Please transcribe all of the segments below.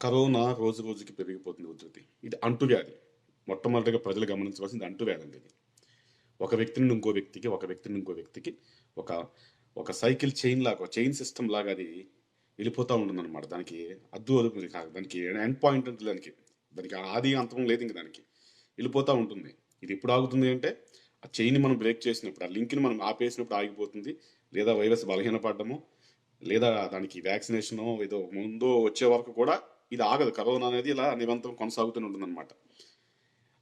Corona రోజు రోజుకి పెరిగిపోతుంది ఉధృతి. ఇది అంటువ్యాధి. మొట్టమొదటిగా ప్రజలు గమనించవలసింది అంటువ్యాధి అండి ఇది. ఒక వ్యక్తి నుండి ఇంకో వ్యక్తికి, ఒక వ్యక్తి నుండి ఇంకో వ్యక్తికి ఒక ఒక సైకిల్ చైన్ లాగా, ఒక చైన్ సిస్టమ్ లాగా అది వెళ్ళిపోతా ఉంటుందన్నమాట. దానికి అద్దు అదుపు కాదు. దానికి ఎండ్ పాయింట్ ఉంటుంది దానికి. దానికి ఆది అంతం లేదు ఇంక దానికి. వెళ్ళిపోతా ఉంటుంది. ఇది ఎప్పుడు ఆగుతుంది అంటే, ఆ చైన్ని మనం బ్రేక్ చేసినప్పుడు, ఆ లింక్ని మనం ఆపేసినప్పుడు ఆగిపోతుంది. లేదా వైరస్ బలహీనపడడము, లేదా దానికి వ్యాక్సినేషను ఏదో ముందో వచ్చే వరకు కూడా ఇది ఆగదు. కరోనా అనేది ఇలా నిరంతరం కొనసాగుతూనే ఉంటుందన్నమాట.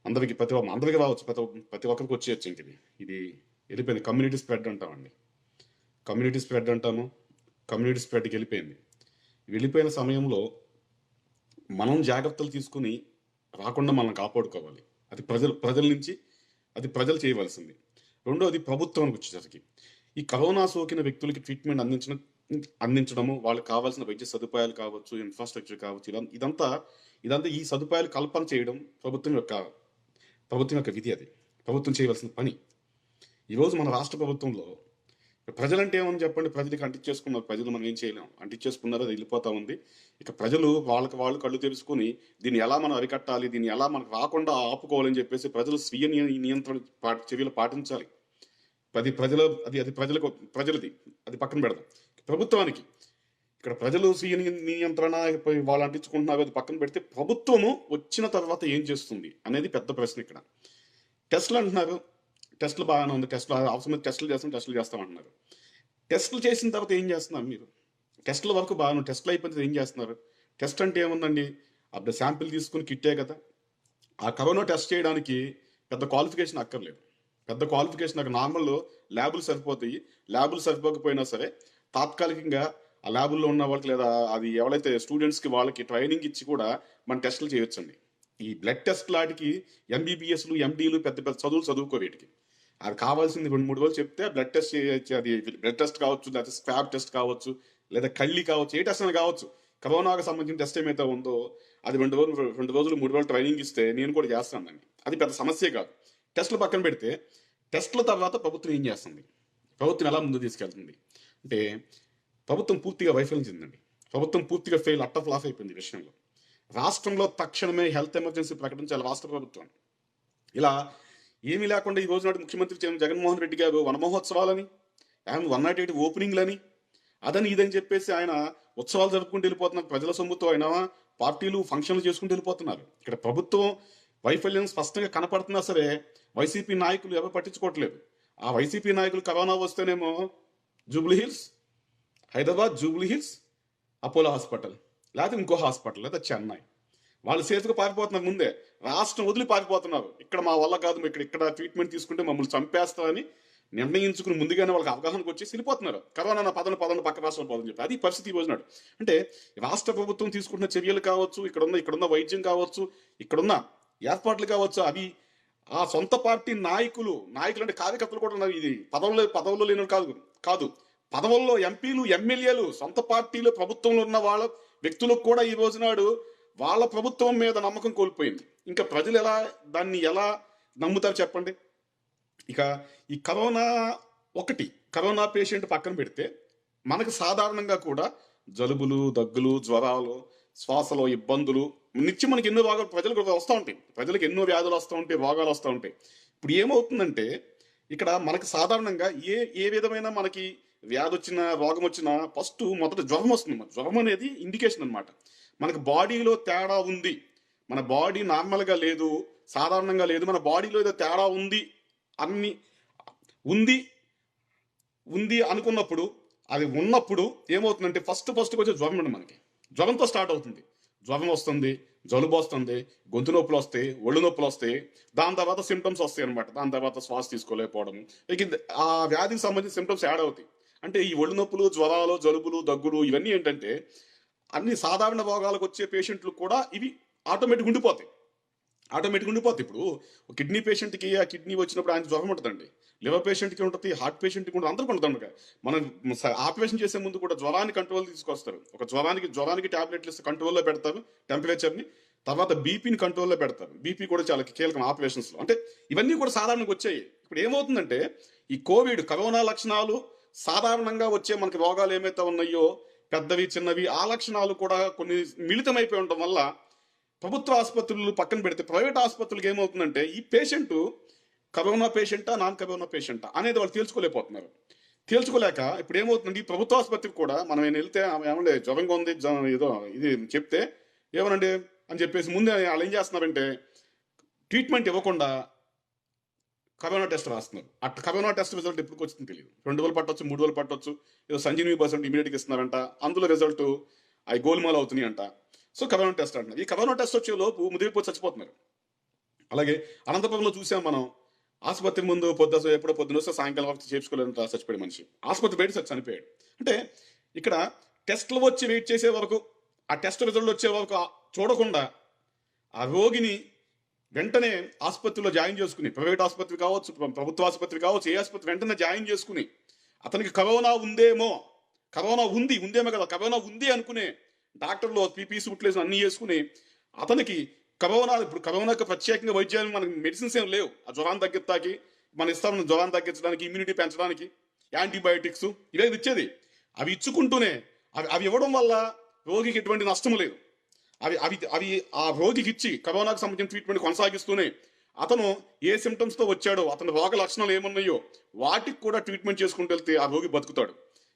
అందరికి రావచ్చు, ప్రతి ఒక్కరికి వచ్చేయచ్చు. ఇంక ఇది వెళ్ళిపోయింది. కమ్యూనిటీ స్ప్రెడ్ అంటామండి. కమ్యూనిటీ స్ప్రెడ్ అంటాము. కమ్యూనిటీ స్ప్రెడ్కి వెళ్ళిపోయింది. వెళ్ళిపోయిన సమయంలో మనం జాగ్రత్తలు తీసుకుని రాకుండా మనం కాపాడుకోవాలి. అది ప్రజల నుంచి అది ప్రజలు చేయవలసింది. రెండోది ప్రభుత్వానికి వచ్చేసరికి, ఈ కరోనా సోకిన వ్యక్తులకి ట్రీట్మెంట్ అందించడము, వాళ్ళకి కావాల్సిన వైద్య సదుపాయాలు కావచ్చు, ఇన్ఫ్రాస్ట్రక్చర్ కావచ్చు, ఇదంతా ఇదంతా ఈ సదుపాయాలు కల్పన చేయడం ప్రభుత్వం యొక్క విధి. అది ప్రభుత్వం చేయవలసిన పని. ఈరోజు మన రాష్ట్ర ప్రభుత్వంలో ప్రజలంటే ఏమని చెప్పండి, ప్రజలకి అంటించేసుకున్నారు. ప్రజలు మనం ఏం చేయలేం, అంటించేసుకున్నారు, అది వెళ్ళిపోతా ఉంది. ఇక ప్రజలు వాళ్ళకి వాళ్ళు కళ్ళు తెలుసుకుని దీన్ని ఎలా మనం అరికట్టాలి, దీన్ని ఎలా మనకు రాకుండా ఆపుకోవాలని చెప్పేసి ప్రజలు స్వీయ నియంత్రణ చర్యలు పాటించాలి. ప్రజలది అది పక్కన పెడదాం. ప్రభుత్వానికి ఇక్కడ ప్రజలు స్వీయ నియంత్రణ వాళ్ళు అంటించుకుంటున్నారు, అది పక్కన పెడితే ప్రభుత్వము వచ్చిన తర్వాత ఏం చేస్తుంది అనేది పెద్ద ప్రశ్న. ఇక్కడ టెస్టులు అంటున్నారు, టెస్టులు బాగానే ఉంది, అవసరమైతే టెస్టులు చేస్తామంటున్నారు. టెస్టులు చేసిన తర్వాత ఏం చేస్తున్నారు మీరు? టెస్టుల వరకు బాగానే, టెస్టులు అయిపోతే ఏం చేస్తున్నారు? టెస్ట్ అంటే ఏముందండి, అప్పుడు శాంపిల్ తీసుకుని కిట్టే కదా. ఆ కరోనా టెస్ట్ చేయడానికి పెద్ద క్వాలిఫికేషన్ అక్కర్లేదు. పెద్ద క్వాలిఫికేషన్ నాకు నార్మల్ ల్యాబులు సరిపోతాయి. ల్యాబులు సరిపోకపోయినా సరే తాత్కాలికంగా ఆ ల్యాబుల్లో ఉన్న వాళ్ళకి, లేదా అది ఎవరైతే స్టూడెంట్స్కి వాళ్ళకి ట్రైనింగ్ ఇచ్చి కూడా మన టెస్టులు చేయొచ్చండి. ఈ బ్లడ్ టెస్ట్ లాంటికి ఎంబీబీఎస్లు, ఎండీలు పెద్ద పెద్ద చదువుకో వీటికి. అది కావాల్సింది 2-3 రోజులు చెప్తే బ్లడ్ టెస్ట్ చేయొచ్చు. అది బ్లడ్ టెస్ట్ కావచ్చు, లేదా స్క్వాబ్ టెస్ట్ కావచ్చు, లేదా కళ్ళి కావచ్చు, ఏ టెస్ట్ అని కావచ్చు. కరోనాకు సంబంధించిన టెస్ట్ ఏమైతే ఉందో అది 2 రోజులు 3 రోజులు ట్రైనింగ్ ఇస్తే నేను కూడా చేస్తానండి. అది పెద్ద సమస్యే కాదు. టెస్టులు పక్కన పెడితే, టెస్టుల తర్వాత ప్రభుత్వం ఏం చేస్తుంది, ప్రభుత్వం ఎలా ముందు తీసుకెళ్తుంది అంటే, ప్రభుత్వం పూర్తిగా వైఫల్యం చెందిందండి. ప్రభుత్వం పూర్తిగా ఫ్లాప్ అయిపోయింది ఈ విషయంలో. రాష్ట్రంలో తక్షణమే హెల్త్ ఎమర్జెన్సీ ప్రకటించాలి రాష్ట్ర ప్రభుత్వం. ఇలా ఏమీ లేకుండా ఈ రోజు నాటి ముఖ్యమంత్రి జగన్మోహన్ రెడ్డి గారు వనమహోత్సవాలని, 108 ఓపెనింగ్లని, అదని ఇదని చెప్పేసి ఆయన ఉత్సవాలు జరుపుకుంటూ వెళ్ళిపోతున్నారు. ప్రజల సొమ్ముతో ఆయన పార్టీలు ఫంక్షన్లు చేసుకుంటూ వెళ్ళిపోతున్నారు. ఇక్కడ ప్రభుత్వం వైఫల్యం స్పష్టంగా కనపడుతున్నా సరే వైసీపీ నాయకులు ఎవరు పట్టించుకోవట్లేదు. ఆ వైసీపీ నాయకులు కరోనా వస్తేనేమో జూబ్లీహిల్స్, హైదరాబాద్ జూబ్లీహిల్స్ అపోలో హాస్పిటల్, లేకపోతే ఇంకో హాస్పిటల్, లేదా చెన్నై, వాళ్ళు సేఫ్గా పారిపోతున్నారు. ముందే రాష్ట్రం వదిలి పారిపోతున్నారు. ఇక్కడ మా వల్ల కాదు, ఇక్కడ ట్రీట్మెంట్ తీసుకుంటే మమ్మల్ని చంపేస్తారని నిర్ణయించుకుని ముందుగానే వాళ్ళకి అవగాహనకు వచ్చేసి వెళ్ళిపోతున్నారు. కరోనా పదన పక్క రాష్ట్రాలు పోదని చెప్పి. అది పరిస్థితి రోజునాడు. అంటే రాష్ట్ర ప్రభుత్వం తీసుకుంటున్న చర్యలు కావచ్చు, ఇక్కడున్న వైద్యం కావచ్చు, ఇక్కడున్న ఏర్పాట్లు కావచ్చు, అవి ఆ సొంత పార్టీ నాయకులు అంటే కార్యకర్తలు కూడా ఉన్నారు. ఇది పదవుల్లో లేని కాదు పదవుల్లో ఎంపీలు, ఎమ్మెల్యేలు, సొంత పార్టీలు, ప్రభుత్వంలో ఉన్న వాళ్ళ వ్యక్తులకు కూడా ఈ రోజునాడు వాళ్ళ ప్రభుత్వం మీద నమ్మకం కోల్పోయింది. ఇంకా ప్రజలు దాన్ని ఎలా నమ్ముతారు చెప్పండి? ఇక ఈ కరోనా పేషెంట్ పక్కన పెడితే, మనకు సాధారణంగా కూడా జలుబులు, దగ్గులు, జ్వరాలు, శ్వాసలో ఇబ్బందులు నిత్యం మనకి ఎన్నో రోగాలు ప్రజలకు వస్తూ ఉంటాయి. ప్రజలకు ఎన్నో వ్యాధులు వస్తూ ఉంటాయి, రోగాలు వస్తూ ఉంటాయి. ఇప్పుడు ఏమవుతుందంటే, ఇక్కడ మనకు సాధారణంగా ఏ విధమైన మనకి వ్యాధి వచ్చినా, రోగం వచ్చినా మొదట జ్వరం వస్తుంది. జ్వరం అనేది ఇండికేషన్ అనమాట. మనకు బాడీలో తేడా ఉంది, మన బాడీ నార్మల్గా లేదు, సాధారణంగా లేదు, మన బాడీలో ఏదో తేడా ఉంది అనుకున్నప్పుడు, అది ఉన్నప్పుడు ఏమవుతుందంటే ఫస్ట్ వచ్చే జ్వరం అండి. మనకి జ్వరంతో స్టార్ట్ అవుతుంది. జ్వరం వస్తుంది, జలుబు వస్తుంది, గొంతు నొప్పులు వస్తాయి, ఒళ్ళు నొప్పులు వస్తాయి. దాని తర్వాత సిమ్టమ్స్ వస్తాయి అనమాట. దాని తర్వాత శ్వాస తీసుకోలేకపోవడం. ఆ వ్యాధికి సంబంధించిన సిమ్టమ్స్ యాడ్ అవుతాయి. అంటే ఈ ఒళ్ళు నొప్పులు, జ్వరాలు, జలుబులు, దగ్గులు ఇవన్నీ ఏంటంటే అన్ని సాధారణ రోగాలకు వచ్చే పేషెంట్లు కూడా ఇవి ఆటోమేటిక్గా ఉండిపోతాయి. ఇప్పుడు కిడ్నీ పేషెంట్కి ఆ కిడ్నీ వచ్చినప్పుడు ఆయన జ్వరం ఉంటుందండి. లివర్ పేషెంట్కి ఉంటుంది, హార్ట్ పేషెంట్కి ఉంటుంది, అందరికీ ఉంటుంది. మనం ఆపరేషన్ చేసే ముందు కూడా జ్వరాన్ని కంట్రోల్ తీసుకొస్తారు. ఒక జ్వరానికి టాబ్లెట్లు ఇస్తే కంట్రోల్లో పెడతారు టెంపరేచర్ని. తర్వాత బీపీని కంట్రోల్లో పెడతారు. బీపీ కూడా చాలా కీలకం ఆపరేషన్స్లో. అంటే ఇవన్నీ కూడా సాధారణంగా వచ్చాయి. ఇప్పుడు ఏమవుతుందంటే, ఈ కరోనా లక్షణాలు సాధారణంగా వచ్చే మనకి రోగాలు ఏమైతే ఉన్నాయో పెద్దవి చిన్నవి ఆ లక్షణాలు కూడా కొన్ని మిళితమైపోయి ఉండటం వల్ల ప్రభుత్వ ఆసుపత్రులు పక్కన పెడితే ప్రైవేట్ ఆసుపత్రులకు ఏమవుతుందంటే ఈ పేషెంట్ కరోనా పేషెంటా నాన్ కరోనా పేషెంటా అనేది వాళ్ళు తేల్చుకోలేకపోతున్నారు. తేల్చుకోలేక ఇప్పుడు ఏమవుతుంది, ఈ ప్రభుత్వ ఆసుపత్రికి కూడా మనం వెళ్తే ఏమంటే జ్వరంగా ఉంది ఏదో ఇది చెప్తే ఏమనండి అని చెప్పేసి ముందే వాళ్ళు ఏం చేస్తున్నారంటే ట్రీట్మెంట్ ఇవ్వకుండా కరోనా టెస్ట్ రాస్తున్నారు. అట్లా కరోనా టెస్ట్ రిజల్ట్ ఎప్పుడు వచ్చింది తెలియదు. 2 రోజులు పట్టొచ్చు, 3 రోజులు పట్టొచ్చు. ఏదో సంజీవని బస్ అంటే ఇమీడియట్గా ఇస్తున్నారంట. అందులో రిజల్ట్ అవి గోల్మాల్ అవుతున్నాయి అంట. సో కరోనా టెస్ట్ అంటున్నారు. ఈ కరోనా టెస్ట్ వచ్చే లోపు ముదిరిపోయి చచ్చిపోతున్నారు. అలాగే అనంతపురంలో చూసాం మనం, ఆసుపత్రి ముందు ఎప్పుడో పొద్దున వస్తే సాయంకాలం వరకు చేర్చుకోలేదంట చచ్చిపోయాడు మనిషి. ఆసుపత్రి బయట చనిపోయాడు. అంటే ఇక్కడ టెస్ట్లు వచ్చి వెయిట్ చేసే వరకు, ఆ టెస్ట్ రిజల్ట్ వచ్చే వరకు చూడకుండా ఆ రోగిని వెంటనే ఆసుపత్రిలో జాయిన్ చేసుకుని, ప్రైవేట్ ఆసుపత్రి కావచ్చు, ప్రభుత్వ ఆసుపత్రి కావచ్చు, ఏ ఆసుపత్రి వెంటనే జాయిన్ చేసుకుని అతనికి కరోనా ఉందేమో, కరోనా ఉందేమో కదా, కరోనా ఉంది అనుకునే డాక్టర్లు పీపీ సూట్లు అన్నీ చేసుకుని అతనికి కరోనా, ఇప్పుడు కరోనాకి ప్రత్యేకంగా వైద్యాలు మనకి మెడిసిన్స్ ఏం లేవు. ఆ జ్వరాన్ని తగ్గిస్తాకి మనం ఇస్తాం, జ్వరాన్ని తగ్గించడానికి, ఇమ్యూనిటీ పెంచడానికి యాంటీబయాటిక్స్ ఇవే ఇచ్చేది. అవి ఇచ్చుకుంటూనే అవి ఇవ్వడం వల్ల రోగికి ఎటువంటి నష్టం లేదు. అవి అవి అవి ఆ రోగికి ఇచ్చి కరోనాకు సంబంధించిన ట్రీట్మెంట్ కొనసాగిస్తూనే అతను ఏ సిమ్టమ్స్తో వచ్చాడో, అతని రోగ లక్షణాలు ఏమున్నాయో వాటికి కూడా ట్రీట్మెంట్ చేసుకుంటూ వెళ్తే ఆ రోగి బతుకుతాడు.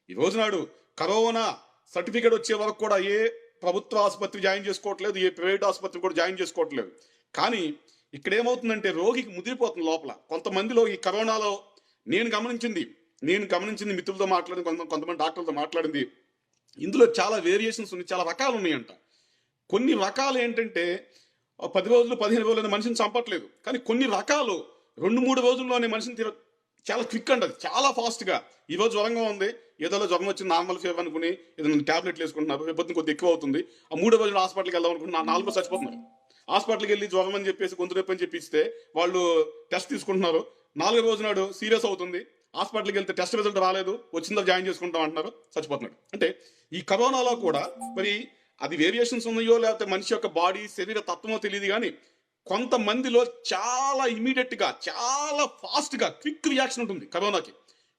ఈ రోజు నాడు కరోనా సర్టిఫికేట్ వచ్చే వరకు కూడా ఏ ప్రభుత్వ ఆసుపత్రి జాయిన్ చేసుకోవట్లేదు, ఏ ప్రైవేట్ ఆసుపత్రి కూడా జాయిన్ చేసుకోవట్లేదు. కానీ ఇక్కడ ఏమవుతుందంటే రోగికి ముదిరిపోతుంది లోపల. కొంతమందిలో ఈ కరోనాలో నేను గమనించింది మిత్రులతో మాట్లాడింది, కొంతమంది డాక్టర్లతో మాట్లాడింది, ఇందులో చాలా వేరియేషన్స్ ఉన్నాయి, చాలా రకాలు ఉన్నాయంట. కొన్ని రకాలు ఏంటంటే 10 రోజులు 15 రోజులు మనిషిని చంపట్లేదు. కానీ కొన్ని రకాలు 2-3 రోజుల్లోనే మనిషిని చాలా క్విక్ అండి, అది చాలా ఫాస్ట్గా. ఈరోజు జ్వరంగా ఉంది, ఏదో జ్వరం వచ్చింది, నార్మల్ ఫీవర్ అనుకుని ఏదైనా ట్యాబ్లెట్లు వేసుకుంటున్నారు, రేపు కొద్దిగా ఎక్కువ అవుతుంది, ఆ 3వ రోజులు హాస్పిటల్కి వెళ్దాం అనుకుంటున్నా, 4 రోజులు చచ్చిపోతున్నారు. హాస్పిటల్కి వెళ్ళి జ్వరం అని చెప్పేసి గొంతు నొప్పి అని చెప్పిస్తే వాళ్ళు టెస్ట్ తీసుకుంటున్నారు, 4వ రోజు నాడు సీరియస్ అవుతుంది, హాస్పిటల్కి వెళ్తే టెస్ట్ రిజల్ట్ రాలేదు, వచ్చిందో జాయిన్ చేసుకుంటాం అంటున్నారు, చచ్చిపోతున్నాడు. అంటే ఈ కరోనాలో కూడా మరి అది వేరియేషన్స్ ఉన్నాయో లేకపోతే మనిషి యొక్క బాడీ శరీర తత్వమో తెలియదు, కానీ కొంతమందిలో చాలా ఇమీడియట్గా, చాలా ఫాస్ట్గా క్విక్ రియాక్షన్ ఉంటుంది కరోనాకి.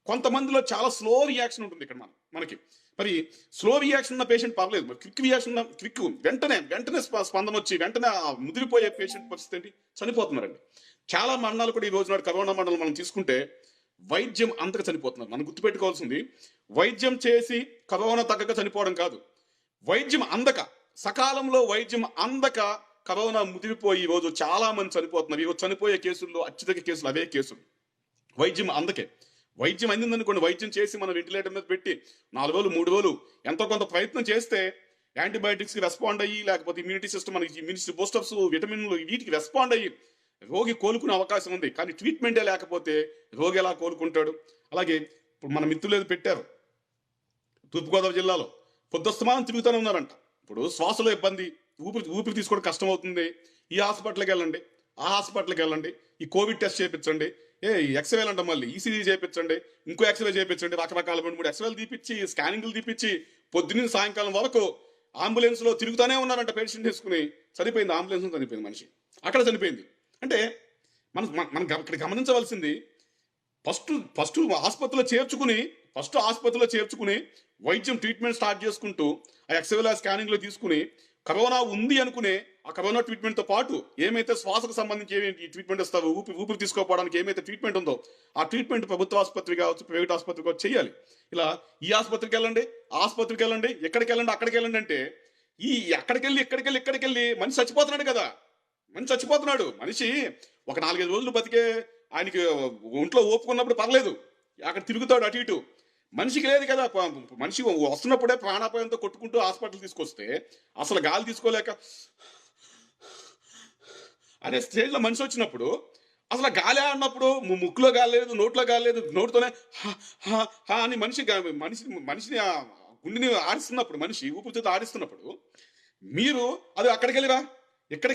కొంతమందిలో చాలా స్లో రియాక్షన్ ఉంటుంది. ఇక్కడ మనకి మరి స్లో రియాక్షన్ ఉన్న పేషెంట్ పర్లేదు, మరి క్విక్ రియాక్షన్ వెంటనే స్పందన వచ్చి వెంటనే ముదిరిపోయే పేషెంట్ పరిస్థితి ఏంటి, చనిపోతున్నారండి. చాలా మరణాలు కూడా ఈ రోజు నాడు కరోనా మండలం మనం తీసుకుంటే వైద్యం అందక చనిపోతున్నారు. మనం గుర్తుపెట్టుకోవాల్సింది, వైద్యం చేసి కరోనా తగ్గక చనిపోవడం కాదు, వైద్యం అందక, సకాలంలో వైద్యం అందక కరోనా ముదిరిపోయి ఈరోజు చాలా మంది చనిపోతున్నారు. ఈరోజు చనిపోయే కేసుల్లో అత్యధిక కేసులు అవే కేసులు, వైద్యం అందకే. వైద్యం అందిందనుకోండి, వైద్యం చేసి మనం వెంటిలేటర్ మీద పెట్టి 4 రోజులు 3 రోజులు ఎంతో కొంత ప్రయత్నం చేస్తే యాంటీబయాటిక్స్కి రెస్పాండ్ అయ్యి, లేకపోతే ఇమ్యూనిటీ సిస్టమ్, మనకి ఇమ్యూనిటీ బూస్టర్స్, విటమిన్లు వీటికి రెస్పాండ్ అయ్యి రోగి కోలుకునే అవకాశం ఉంది. కానీ ట్రీట్మెంటే లేకపోతే రోగి ఎలా కోలుకుంటాడు? అలాగే ఇప్పుడు మన మిత్రులు పెట్టారు తూర్పుగోదావరి జిల్లాలో, పొద్దుస్తమానం తిరుగుతూనే ఉన్నారంట. ఇప్పుడు శ్వాసలో ఇబ్బంది, ఊపిరి తీసుకోవడం కష్టం అవుతుంది, ఈ హాస్పిటల్కి వెళ్ళండి, ఆ హాస్పిటల్కి వెళ్ళండి, ఈ కోవిడ్ టెస్ట్ చేయించండి, ఎక్స్రేలు అంట, మళ్ళీ ఈసీజీ చేయించండి, ఇంకో ఎక్స్రే చేయించండి, రకరకాల 2-3 ఎక్స్రేలు తీపిచ్చి, స్కానింగ్లు తీపిచ్చి పొద్దున్న సాయంకాలం వరకు అంబులెన్స్లో తిరుగుతూనే ఉన్నారంట. పేషెంట్ తీసుకుని చనిపోయింది, అంబులెన్స్ చనిపోయింది, మనిషి అక్కడ చనిపోయింది. అంటే మనం ఇక్కడ గమనించవలసింది, ఫస్ట్ ఆసుపత్రిలో చేర్చుకుని వైద్యం ట్రీట్మెంట్ స్టార్ట్ చేసుకుంటూ ఆ ఎక్స్రేల స్కానింగ్లో తీసుకుని కరోనా ఉంది అనుకునే ఆ కరోనా ట్రీట్మెంట్తో పాటు ఏమైతే శ్వాసకు సంబంధించి ఏమేమి ట్రీట్మెంట్ ఇస్తారో, ఊపిరి తీసుకోకపోవడానికి ఏమైతే ట్రీట్మెంట్ ఉందో ఆ ట్రీట్మెంట్ ప్రభుత్వ ఆసుపత్రి కావచ్చు, ప్రైవేట్ ఆసుపత్రి కావచ్చు చేయాలి. ఇలా ఈ ఆసుపత్రికి వెళ్ళండి, ఆ ఆసుపత్రికి వెళ్ళండి, ఎక్కడికి వెళ్ళండి, అక్కడికి వెళ్ళండి అంటే ఈ ఎక్కడికి వెళ్ళి మనిషి చచ్చిపోతున్నాడు కదా, మనిషి ఒక 4-5 రోజులు బతికే, ఆయనకి ఒంట్లో ఓపుకున్నప్పుడు పర్లేదు, అక్కడ తిరుగుతాడు అటు ఇటు. మనిషికి లేదు కదా, మనిషి వస్తున్నప్పుడే ప్రాణాపాయంతో కొట్టుకుంటూ హాస్పిటల్ తీసుకొస్తే అసలు గాలి తీసుకోలేక అనే స్టేజ్లో మనిషి వచ్చినప్పుడు, అసలు గాలి ఆడినప్పుడు ముక్కులో గాలి లేదు, నోట్లో గాలి లేదు, నోటితోనే హా అని మనిషిని గుండెని ఆడిస్తున్నప్పుడు, మనిషి ఊపిరితో ఆడిస్తున్నప్పుడు మీరు అది ఎక్కడికి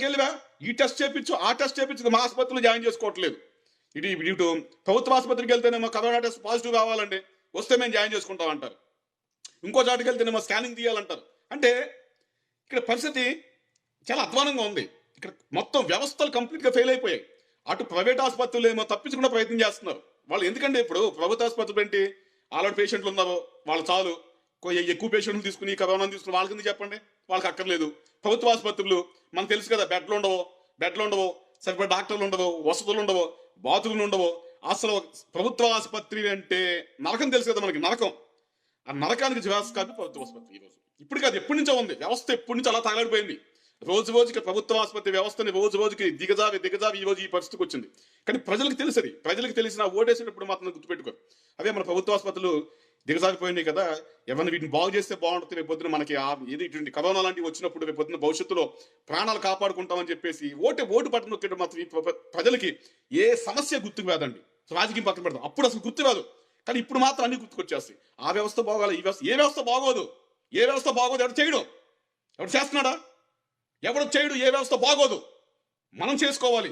వెళ్ళిరా ఈ టెస్ట్ చేయించు, ఆ టెస్ట్ చేయించు, మా ఆసుపత్రిలో జాయిన్ చేసుకోవట్లేదు. ఇటు ప్రభుత్వ ఆసుపత్రికి వెళ్తేనేమో కరోనా టెస్ట్ పాజిటివ్ కావాలండి, వస్తే మేము జాయిన్ చేసుకుంటాం అంటారు. ఇంకో చాటుకి వెళ్తేనేమో స్కానింగ్ తీయాలంటారు. అంటే ఇక్కడ పరిస్థితి చాలా అధ్వానంగా ఉంది. ఇక్కడ మొత్తం వ్యవస్థలు కంప్లీట్గా ఫెయిల్ అయిపోయాయి. అటు ప్రైవేట్ ఆసుపత్రులు ఏమో తప్పించకుండా ప్రయత్నం చేస్తున్నారు వాళ్ళు. ఎందుకంటే ఇప్పుడు ప్రభుత్వ ఆసుపత్రులు ఏంటి, ఆల్రెడీ పేషెంట్లు ఉన్నారు, వాళ్ళు చాలు, ఎక్కువ పేషెంట్లు తీసుకుని కరోనా తీసుకుని వాళ్ళకి ఎందుకు చెప్పండి, వాళ్ళకి అక్కర్లేదు. ప్రభుత్వ ఆసుపత్రులు మనకు తెలుసు కదా, బెడ్లు ఉండవు, సరిపడా డాక్టర్లు ఉండవు, వసతులు ఉండవు, బాతులు ఉండవు. అసలు ప్రభుత్వ ఆసుపత్రి అంటే నరకం తెలుసు కదా మనకి, నరకం. ఆ నరకానికి జివాస్ కాదు ప్రభుత్వ ఆసుపత్రి ఈరోజు. ఇప్పుడు కాదు, ఎప్పటి నుంచో ఉంది వ్యవస్థ, ఎప్పటి నుంచి అలా తగలడిపోయింది. రోజు రోజుకి ప్రభుత్వ ఆసుపత్రి వ్యవస్థని రోజు రోజుకి దిగజావి ఈ రోజు ఈ పరిస్థితికి వచ్చింది. కానీ ప్రజలకు తెలుసది, ప్రజలకు తెలిసిన ఓటేసేటప్పుడు మాత్రం గుర్తుపెట్టుకోరు. అవే మన ప్రభుత్వ ఆసుపత్రులు దిగజారిపోయినాయి కదా, ఎవరిని వీటిని బాగు చేస్తే బాగుంటుంది, రేపు పొద్దున మనకి ఏది ఇటువంటి కరోనా లాంటివి వచ్చినప్పుడు రేపు పొద్దున భవిష్యత్తులో ప్రాణాలు కాపాడుకుంటామని చెప్పేసి ఓటు పట్టణ నొక్కేటప్పుడు మాత్రం ఈ ప్రజలకి ఏ సమస్య గుర్తుకు రాదండి. రాజకీయం పక్కన పెడతాం, అప్పుడు అసలు గుర్తు రాదు. కానీ ఇప్పుడు మాత్రం అన్ని గుర్తుకొచ్చేస్తాయి. ఆ వ్యవస్థ బాగోవాలి, ఈ వ్యవస్థ, ఏ వ్యవస్థ బాగోదు, ఎవరు చేయడు, ఎవరు చేస్తున్నాడా, ఎవడు చేయడు, ఏ వ్యవస్థ బాగోదు, మనం చేసుకోవాలి.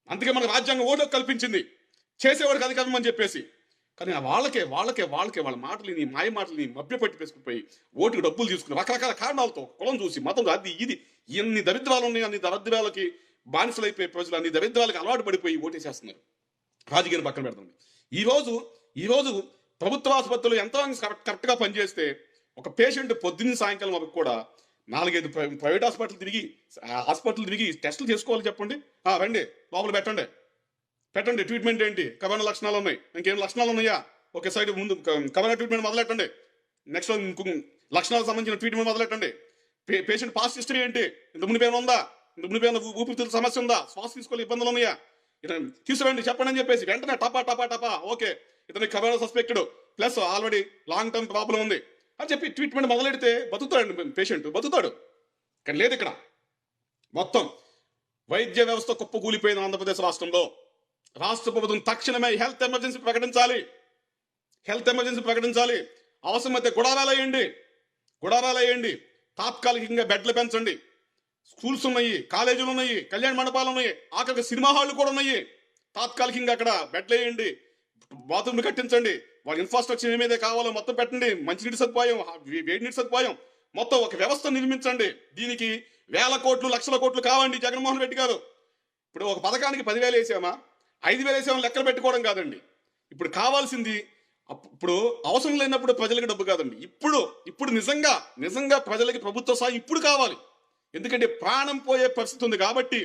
అందుకే మన రాజ్యాంగం ఓటు కల్పించింది చేసేవాడికి అధికారం అని చెప్పేసి. కానీ వాళ్ళకే వాళ్ళ మాటలని, మాయ మాటలని మభ్యపెట్టి వేసుకుపోయి ఓటుకు డబ్బులు తీసుకుని రకరకాల కారణాలతో కులం చూసి, మతం, అది ఇది ఎన్ని దరిద్రాలు ఉన్నాయి, అన్ని దరిద్రాలకి బానిసలైపోయి ప్రజలు అన్ని దరిద్రాలకి అలవాటు పడిపోయి ఓటేసేస్తున్నారు. రాజకీయాన్ని పక్కన పెడతాం. ఈరోజు ప్రభుత్వ ఆసుపత్రులు యంత్రాంగం కరెక్ట్గా పనిచేస్తే ఒక పేషెంట్ పొద్దున్న సాయంకాలం వరకు కూడా 4-5 ప్రైవేట్ హాస్పిటల్ తిరిగి టెస్టులు చేసుకోవాలి. చెప్పండి, రండి లోపల పెట్టండి ట్రీట్మెంట్ ఏంటి, కరోనా లక్షణాలు ఉన్నాయి, ఇంకేం లక్షణాలు ఉన్నాయా, ఒకే సైడ్ ముందు కరోనా ట్రీట్మెంట్ మొదలెట్టండి, నెక్స్ట్ లక్షణాలకు సంబంధించిన ట్రీట్మెంట్ మొదలెట్టండి. పేషెంట్ పాస్ట్ హిస్టరీ ఏంటి, ఇంత మునిపేమైనా ఉందా, ఇంత మునిపేమైనా ఊపిరితిత్తుల సమస్య ఉందా, శ్వాస తీసుకోవాలి ఇబ్బందులు ఉన్నాయా, తీసుకురండి చెప్పండి అని చెప్పేసి వెంటనే టపా ఓకే ఇతనికి corona suspected plus already long term problem ఉంది అని చెప్పి ట్రీట్మెంట్ మొదలెడితే బతుకుతాడండి పేషెంట్, బతుకుతాడు. కానీ లేదు, ఇక్కడ మొత్తం వైద్య వ్యవస్థ కుప్పకూలిపోయింది. ఆంధ్రప్రదేశ్ రాష్ట్రంలో రాష్ట్ర ప్రభుత్వం తక్షణమే హెల్త్ ఎమర్జెన్సీ ప్రకటించాలి. అవసరమైతే గుడారాలేయండి, తాత్కాలికంగా బెడ్లు పెంచండి. స్కూల్స్ ఉన్నాయి, కాలేజీలు ఉన్నాయి, కళ్యాణ మండపాలు ఉన్నాయి, ఆఖరికి సినిమా హాళ్లు కూడా ఉన్నాయి. తాత్కాలికంగా అక్కడ బెడ్లు వేయండి, బాత్రూమ్లు కట్టించండి, వాళ్ళ ఇన్ఫ్రాస్ట్రక్చర్ ఏమైతే కావాలో మొత్తం పెట్టండి, మంచినీటి సదుపాయం, వేడి నీటి సదుపాయం, మొత్తం ఒక వ్యవస్థ నిర్మించండి. దీనికి వేల కోట్లు, లక్షల కోట్లు కావండి. జగన్మోహన్ రెడ్డి గారు ఇప్పుడు ఒక పథకానికి 10,000 వేసామా, 5,000 వేసామా లెక్కలు పెట్టుకోవడం కాదండి. ఇప్పుడు కావాల్సింది, ఇప్పుడు అవసరం లేనప్పుడు ప్రజలకు డబ్బు కాదండి. ఇప్పుడు నిజంగా ప్రజలకి ప్రభుత్వ సాయం ఇప్పుడు కావాలి. ఎందుకంటే ప్రాణం పోయే పరిస్థితి ఉంది కాబట్టి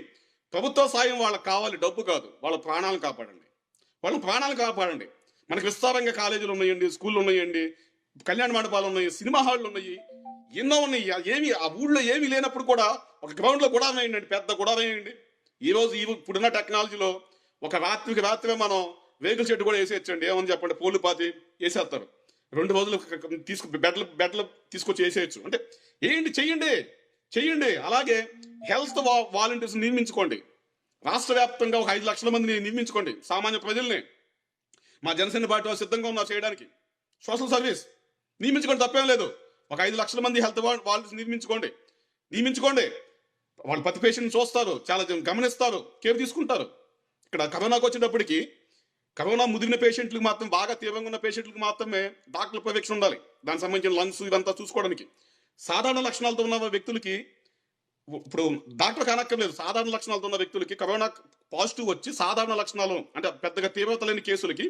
ప్రభుత్వ సాయం వాళ్ళకి కావాలి, డబ్బు కాదు. వాళ్ళ ప్రాణాలను కాపాడండి. మనకు విస్తారంగా కాలేజీలు ఉన్నాయండి, స్కూళ్ళు ఉన్నాయండి, కళ్యాణ మండపాలు ఉన్నాయి, సినిమా హాళ్ళు ఉన్నాయి, ఎన్నో ఉన్నాయి. ఆ ఊళ్ళో ఏమీ లేనప్పుడు కూడా ఒక గ్రౌండ్లో గుడారం వేయండి, పెద్ద గుడారం వేయండి. ఇప్పుడున్న టెక్నాలజీలో ఒక రాత్రి మనం వెహికల్ షెడ్ కూడా వేసేయచ్చండి. ఏమని చెప్పండి, పోలు పాతి వేసేస్తారు, 2 రోజులు బెడ్లు తీసుకొచ్చి వేసేయచ్చు. అంటే ఏంటి, చెయ్యండి. అలాగే హెల్త్ వాలంటీర్స్ నిర్మించుకోండి. రాష్ట్ర వ్యాప్తంగా ఒక 5 లక్షల మందిని నిర్మించుకోండి, సామాన్య ప్రజల్ని. మా జనసేన పార్టీ వాళ్ళు సిద్ధంగా ఉన్నారు చేయడానికి. సోషల్ సర్వీస్ నియమించుకోండి, తప్పేం లేదు. ఒక 5 లక్షల మంది హెల్త్ వాలంటీర్స్ నియమించుకోండి. వాళ్ళు ప్రతి పేషెంట్ చూస్తారు, చాలా గమనిస్తారు, కేర్ తీసుకుంటారు. ఇక్కడ కరోనాకు వచ్చేటప్పటికి కరోనా ముదిరిన పేషెంట్లకు మాత్రం, బాగా తీవ్రంగా ఉన్న పేషెంట్లకు మాత్రమే డాక్టర్ పర్యవేక్షణ ఉండాలి. దానికి సంబంధించిన లంగ్స్ ఇదంతా చూసుకోవడానికి. సాధారణ లక్షణాలతో ఉన్న వ్యక్తులకి ఇప్పుడు డాక్టర్ కానక్కర్లేదు. సాధారణ లక్షణాలతో ఉన్న వ్యక్తులకి కరోనా పాజిటివ్ వచ్చి సాధారణ లక్షణాలు అంటే పెద్దగా తీవ్రత లేని కేసులకి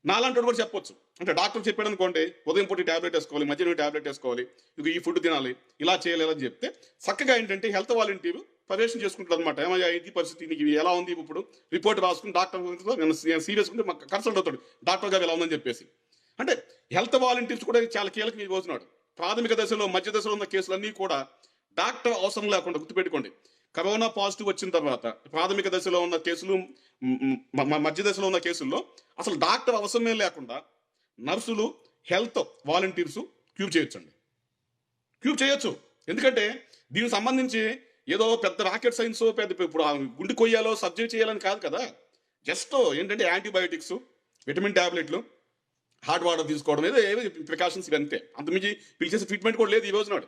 నాలాంటి కూడా చెప్పొచ్చు. అంటే డాక్టర్ చెప్పాడు అనుకోండి, ఉదయం పూట ట్యాబ్లెట్ వేసుకోవాలి, మధ్యాహ్నం ట్యాబ్లెట్ వేసుకోవాలి, ఇది ఈ ఫుడ్ తినాలి, ఇలా చేయాలి అని చెప్తే చక్కగా ఏంటంటే హెల్త్ వాలంటీర్ పర్యవేక్షణ చేసుకుంటారు అనమాట. ఏమయ్యా ఇది పరిస్థితి, నీకు ఎలా ఉంది, ఇప్పుడు రిపోర్ట్ రాసుకుని డాక్టర్ సీరియస్ ఉంటే కన్సల్ట్ అవుతాడు, డాక్టర్ గారు ఎలా ఉందని చెప్పేసి. అంటే హెల్త్ వాలంటీర్స్ కూడా చాలా కీలకం ఈ రోజునాడు. ప్రాథమిక దశలో, మధ్య దశలో ఉన్న కేసులన్నీ కూడా డాక్టర్ అవసరం లేకుండా, గుర్తుపెట్టుకోండి, కరోనా పాజిటివ్ వచ్చిన తర్వాత ప్రాథమిక దశలో ఉన్న కేసులు, మధ్య దశలో ఉన్న కేసుల్లో అసలు డాక్టర్ అవసరమే లేకుండా నర్సులు, హెల్త్ వాలంటీర్స్ క్యూర్ చేయొచ్చు. ఎందుకంటే దీనికి సంబంధించి ఏదో పెద్ద రాకెట్ సైన్స్, ఇప్పుడు గుండె కొయ్యాలో సర్జరీ చేయాలని కాదు కదా. జస్ట్ ఏంటంటే యాంటీబయాటిక్స్, విటమిన్ ట్యాబ్లెట్లు, హాట్ వాటర్ తీసుకోవడం, ఏదో ప్రికాషన్స్ ఇవంతే. అంతమించి పిలిచేసే ట్రీట్మెంట్ కూడా లేదు ఈ రోజు నాడు.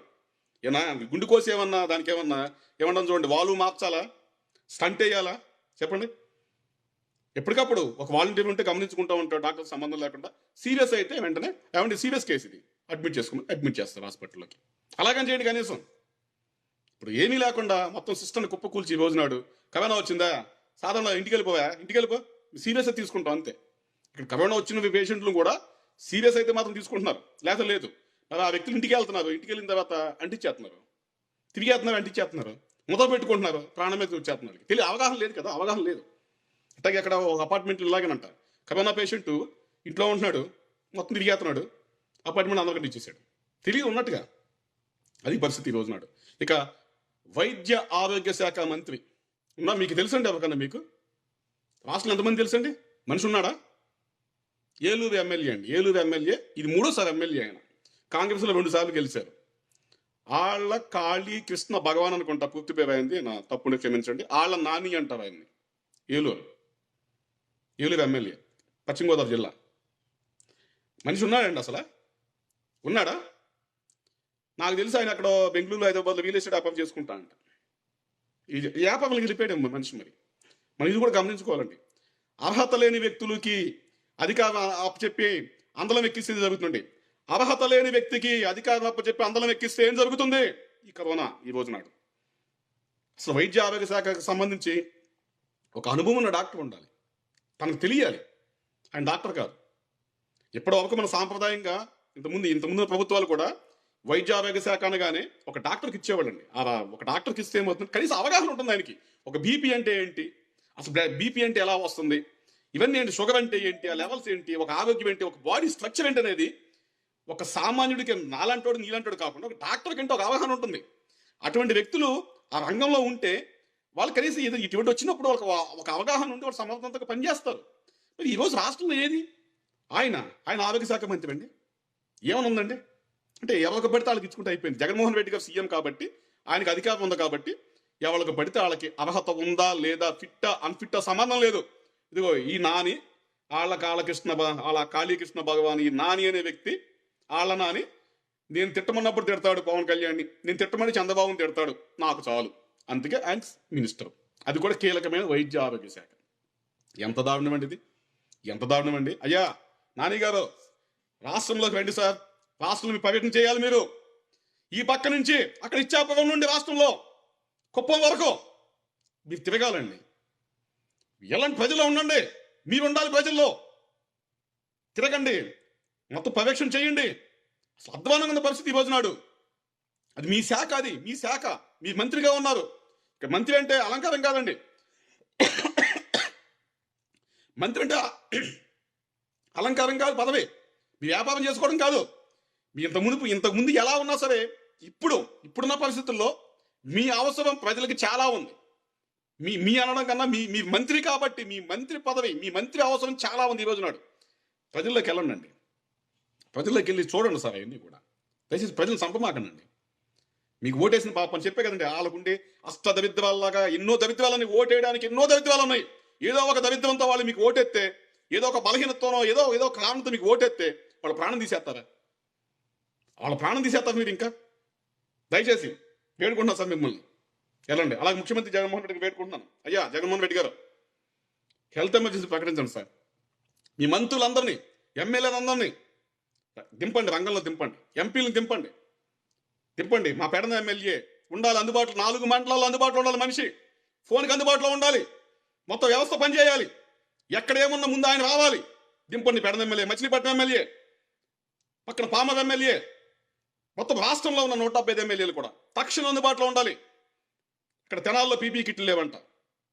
ఏనా గుండె కోసి దానికి ఏమన్నా చూడండి, వాల్వ్ మార్చాలా, స్టంట్ వేయాలా, చెప్పండి. ఎప్పటికప్పుడు ఒక వాలంటీర్ ఉంటే గమనించుకుంటూ ఉంటాడు, డాక్టర్ సంబంధం లేకుండా. సీరియస్ అయితే వెంటనే ఏమంటే సీరియస్ కేసు ఇది, అడ్మిట్ చేస్తారు హాస్పిటల్లోకి. అలాగని చేయండి కనీసం. ఇప్పుడు ఏమీ లేకుండా మొత్తం సిస్టమ్ని కుప్పకూల్చి ఈ రోజునాడు కరోనా వచ్చిందా, సాధారణ ఇంటికి వెళ్ళిపో, సీరియస్ అయితే తీసుకుంటాం అంతే. ఇక్కడ కరోనా వచ్చిన పేషెంట్లు కూడా సీరియస్ అయితే మాత్రం తీసుకుంటున్నారు, లేక లేదు. మరి ఆ వ్యక్తులు ఇంటికి వెళ్తున్నారు, ఇంటికి వెళ్ళిన తర్వాత అంటించేస్తున్నారు, అంటించేస్తున్నారు, ముద్ర పెట్టుకుంటున్నారు, ప్రాణం మీద వచ్చేస్తున్నారు. తెలియదు, అవగాహన లేదు కదా, అవగాహన లేదు. అట్లాగే అక్కడ ఒక అపార్ట్మెంట్ ఇలాగేనంట, కరోనా పేషెంట్ ఇంట్లో ఉంటున్నాడు, మొత్తం తిరిగేస్తున్నాడు, అపార్ట్మెంట్ అందరికీ ఇచ్చేసాడు, తెలియదు ఉన్నట్టుగా. అది పరిస్థితి ఈ రోజునాడు. ఇక వైద్య ఆరోగ్య శాఖ మంత్రి ఉన్నా, మీకు తెలుసండి ఎవరికన్నా? మీకు రాష్ట్రంలో ఎంతమంది తెలుసండి? మనిషి ఉన్నాడా? ఏలూరు ఎమ్మెల్యే అండి, ఏలూరు ఎమ్మెల్యే, ఇది 3వ ఎమ్మెల్యే. ఆయన కాంగ్రెస్లో 2 సార్లు గెలిచారు. ఆళ్ళ కాళీ కృష్ణ భగవాన్ అనుకుంటా పూర్తి పేరు అయింది, నా తప్పుని క్షమించండి. ఆళ్ళ నాని అంటారు ఆయన్ని. ఏలూరు ఎమ్మెల్యే, పశ్చిమ గోదావరి జిల్లా. మనిషి ఉన్నాడండి అసలు? ఉన్నాడా? నాకు తెలిసి ఆయన అక్కడ బెంగళూరు, హైదరాబాద్లో రియల్ ఎస్టేట్ వ్యాపారం చేసుకుంటా అంట. ఈ వ్యాపారాలకు వెళ్ళిపోయాడు మనిషి. మనం ఇది కూడా గమనించుకోవాలండి. అర్హత లేని వ్యక్తులకి అధికారం అప్పచెప్పి అందలం ఎక్కిస్తే జరుగుతుంది. అర్హత లేని వ్యక్తికి అధికారం అప్పచెప్పి అందలం ఎక్కిస్తే ఏం జరుగుతుంది? ఈ కరోనా ఈ రోజు నాడు. అసలు వైద్య ఆరోగ్య శాఖకు సంబంధించి ఒక అనుభవం ఉన్న డాక్టర్ ఉండాలి, తనకు తెలియాలి. ఆయన డాక్టర్ కాదు. ఇప్పటివరకు మన సాంప్రదాయంగా ఇంతకుముందు ప్రభుత్వాలు కూడా వైద్య ఆరోగ్య శాఖ అనగానే ఒక డాక్టర్కి ఇచ్చేవాళ్ళండి. ఒక డాక్టర్కి ఇస్తే ఏమవుతుంది, కనీసం అవగాహన ఉంటుంది ఆయనకి. ఒక బీపీ అంటే ఏంటి, అసలు బీపీ అంటే ఎలా వస్తుంది, ఇవన్నీ ఏంటి, షుగర్ అంటే ఏంటి, ఆ లెవెల్స్ ఏంటి, ఒక ఆరోగ్యం ఏంటి, ఒక బాడీ స్ట్రక్చర్ ఏంటి అనేది ఒక సామాన్యుడికి, నాలంటోడు నీలంటోడు కాకుండా ఒక డాక్టర్ కంటే ఒక అవగాహన ఉంటుంది. అటువంటి వ్యక్తులు ఆ రంగంలో ఉంటే వాళ్ళు కనీసం ఇటువంటి వచ్చినప్పుడు ఒక అవగాహన ఉండి వాళ్ళు సమర్థవంతంగా పనిచేస్తారు. మరి ఈరోజు రాష్ట్రంలో ఏది? ఆయన ఆరోగ్య శాఖ మంత్రి అండి. ఏమైనా ఉందండి అంటే ఎవరికి పడితే వాళ్ళకి ఇచ్చుకుంటే అయిపోయింది. జగన్మోహన్ రెడ్డి గారు సీఎం కాబట్టి ఆయనకి అధికారం ఉంది కాబట్టి ఎవరికి పడితే వాళ్ళకి అర్హత ఉందా లేదా, ఫిట్టా అన్ఫిట్టా సంబంధం లేదు. ఇదిగో ఈ నాని, వాళ్ళ కాళీకృష్ణ భగవాన్, ఈ నాని అనే వ్యక్తి, వాళ్ళ నాని నేను తిట్టమన్నప్పుడు తిడతాడు పవన్ కళ్యాణ్ని, నేను తిట్టమని చంద్రబాబుని తిడతాడు, నాకు చాలు. అందుకే ఆయన మినిస్టర్. అది కూడా కీలకమైన వైద్య ఆరోగ్య శాఖ. ఎంత దారుణం అండి ఇది, ఎంత దారుణం అండి. అయ్యా నాని గారు, రాష్ట్రంలోకి రండి సార్, రాష్ట్రంలో పర్యటన చేయాలి మీరు. ఈ పక్క నుంచి అక్కడ ఇచ్చాపురం నుండి రాష్ట్రంలో కుప్పం వరకు మీరు తిరగాలండి. ఎలాంటి ప్రజల్లో ఉండండి, మీరు ఉండాలి ప్రజల్లో, తిరగండి, మొత్తం పర్యవేక్షణ చేయండి. అసలు అధ్వానంగా ఉన్న పరిస్థితి ఈ రోజునాడు. అది మీ శాఖ, అది మీ శాఖ, మీ మంత్రిగా ఉన్నారు. ఇక మంత్రి అంటే అలంకారం కాదండి. మంత్రి అంటే అలంకారం కాదు, పదవి. మీ వ్యాపారం చేసుకోవడం కాదు. మీ ఇంతకుముందు ఎలా ఉన్నా సరే ఇప్పుడున్న పరిస్థితుల్లో మీ అవసరం ప్రజలకి చాలా ఉంది. మీ అనడం కన్నా మీ మంత్రి కాబట్టి, మీ మంత్రి పదవి, మీ మంత్రి అవసరం చాలా ఉంది ఈ రోజునాడు. ప్రజల్లోకి వెళ్ళండి, ప్రజల్లోకి వెళ్ళి చూడండి సార్. అవన్నీ కూడా దయచేసి ప్రజలు చంపమాకండి. మీకు ఓటేసిన పాపని చెప్పే కదండి, వాళ్ళకుండే అష్ట దరిద్రాల్లాగా ఎన్నో దరిద్రాలని, ఓటేయడానికి ఎన్నో దరిద్రాలు ఉన్నాయి. ఏదో ఒక దరిద్రంతో వాళ్ళు మీకు ఓటెత్తే, ఏదో ఒక బలహీనతోనో ఏదో కారణంతో మీకు ఓటెత్తే వాళ్ళ ప్రాణం తీసేస్తారా? వాళ్ళ ప్రాణం తీసేస్తారు మీరు. ఇంకా దయచేసి వేడుకుంటున్నాను సార్ మిమ్మల్ని, వెళ్ళండి. అలాగే ముఖ్యమంత్రి జగన్మోహన్ రెడ్డికి వేడుకుంటున్నాను, అయ్యా జగన్మోహన్ రెడ్డి గారు హెల్త్ ఎమర్జెన్సీ ప్రకటించండి సార్. మీ మంత్రులందరినీ, ఎమ్మెల్యేలందరినీ దింపండి, రంగంలో దింపండి, ఎంపీలను దింపండి. మా పెడన ఎమ్మెల్యే ఉండాలి అందుబాటులో, 4 మండలాల్లో అందుబాటులో ఉండాలి మనిషి, ఫోన్కి అందుబాటులో ఉండాలి, మొత్తం వ్యవస్థ పనిచేయాలి. ఎక్కడ ఏమున్నా ముందు ఆయన రావాలి. దింపండి పెడన ఎమ్మెల్యే, మచిలీపట్నం ఎమ్మెల్యే, పక్కన పామర్ ఎమ్మెల్యే, మొత్తం రాష్ట్రంలో ఉన్న 175 ఎమ్మెల్యేలు కూడా తక్షణం అందుబాటులో ఉండాలి. ఇక్కడ తెనాల్లో పీపీ కిట్లు లేవంట.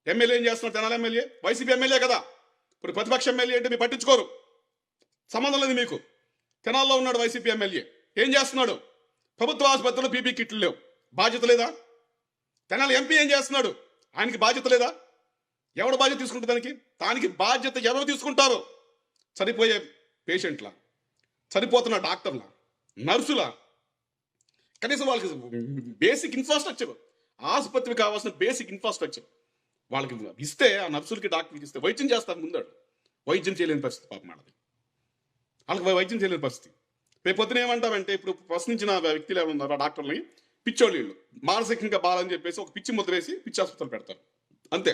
ఎమ్మెల్యే ఏం చేస్తున్నారు? తెనాల ఎమ్మెల్యే వైసీపీ ఎమ్మెల్యే కదా, ఇప్పుడు ప్రతిపక్ష ఎమ్మెల్యే అంటే మీరు పట్టించుకోరు, సంబంధం లేదు మీకు. తెనాల్లో ఉన్నాడు వైసీపీ ఎమ్మెల్యే, ఏం చేస్తున్నాడు? ప్రభుత్వ ఆసుపత్రిలో పీపీ కిట్లు లేవు, బాధ్యత లేదా? తెనాలి ఎంపీ ఏం చేస్తున్నాడు? ఆయనకి బాధ్యత లేదా? ఎవడు బాధ్యత తీసుకుంటుంది దానికి బాధ్యత ఎవరు తీసుకుంటారు? చనిపోయే పేషెంట్ల, చనిపోతున్న డాక్టర్ల, నర్సుల, కనీసం వాళ్ళకి బేసిక్ ఇన్ఫ్రాస్ట్రక్చర్, ఆసుపత్రికి కావాల్సిన బేసిక్ ఇన్ఫ్రాస్ట్రక్చర్ వాళ్ళకి ఇస్తే, ఆ నర్సులకి డాక్టర్కి ఇస్తే వైద్యం చేస్తారు. ముందాడు వైద్యం చేయలేని పరిస్థితి పాపం వాళ్ళది, వాళ్ళకి వైద్యం చేయలేని పరిస్థితి. రేపు పొద్దున ఏమంటారంటే, ఇప్పుడు ప్రశ్నించిన వ్యక్తులు ఎవరు ఉన్నారు ఆ డాక్టర్ని, పిచ్చోళ్ళు వీళ్ళు, మానసికంగా బాలని చెప్పేసి ఒక పిచ్చి ముద్ర వేసి పిచ్చి ఆసుపత్రులు పెడతారు అంతే.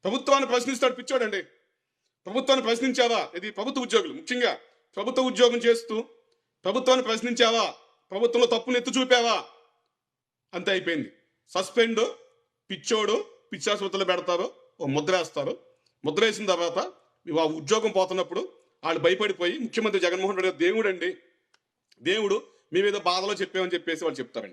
ప్రభుత్వాన్ని ప్రశ్నిస్తాడు పిచ్చోడండి. ప్రభుత్వాన్ని ప్రశ్నించావా? ఇది ప్రభుత్వ ఉద్యోగులు, ముఖ్యంగా ప్రభుత్వ ఉద్యోగం చేస్తూ ప్రభుత్వాన్ని ప్రశ్నించావా, ప్రభుత్వంలో తప్పులు ఎత్తు చూపావా, అంతే అయిపోయింది. సస్పెండ్, పిచ్చోడు, పిచ్చి ఆసుపత్రులు పెడతారు, ఓ ముద్ర వేస్తారు. ముద్ర వేసిన తర్వాత ఆ ఉద్యోగం పోతున్నప్పుడు వాళ్ళు భయపడిపోయి, ముఖ్యమంత్రి జగన్మోహన్ రెడ్డి దేవుడు అండి, దేవుడు మేమేదో బాధలో చెప్పామని చెప్పేసి వాళ్ళు చెప్తారండి.